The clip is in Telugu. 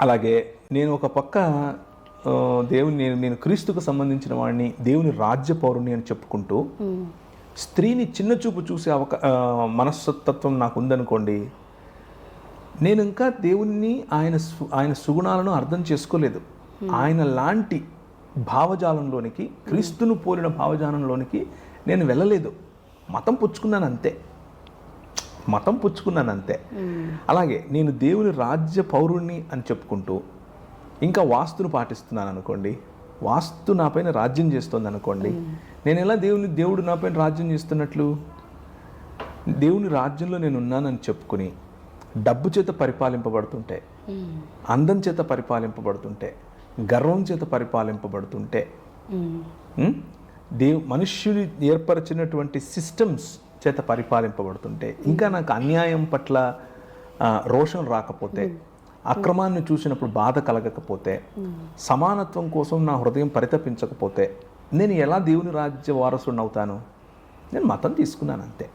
అలాగే నేను ఒక పక్క నేను క్రీస్తుకు సంబంధించిన వాడిని, దేవుని రాజ్య పౌరుని అని చెప్పుకుంటూ స్త్రీని చిన్న చూపు చూసే మనస్తత్వం నాకు ఉందనుకోండి, నేను ఇంకా దేవుణ్ణి ఆయన సుగుణాలను అర్థం చేసుకోలేదు. ఆయన లాంటి భావజాలంలోనికి, క్రీస్తును పోలిన భావజాలంలోనికి నేను వెళ్ళలేదు. మతం పుచ్చుకున్నాను అంతే. అలాగే నేను దేవుని రాజ్య పౌరుణ్ణి అని చెప్పుకుంటూ ఇంకా వాస్తును పాటిస్తున్నాను అనుకోండి, వాస్తు నాపైన రాజ్యం చేస్తుంది అనుకోండి, నేను ఎలా దేవుడు నాపైన రాజ్యం చేస్తున్నట్లు? దేవుని రాజ్యంలో నేను ఉన్నానని చెప్పుకుని డబ్బు చేత పరిపాలింపబడుతుంటే, అందం చేత పరిపాలింపబడుతుంటే, గర్వం చేత పరిపాలింపబడుతుంటే, మనుష్యుని ఏర్పరిచినటువంటి సిస్టమ్స్ చేత పరిపాలింపబడుతుంటే, ఇంకా నాకు అన్యాయం పట్ల రోషం రాకపోతే, అక్రమాన్ని చూసినప్పుడు బాధ కలగకపోతే, సమానత్వం కోసం నా హృదయం పరితపించకపోతే, నేను ఎలా దేవుని రాజ్య వారసుడిని అవుతాను? నేను మతం తీసుకున్నాను అంతే.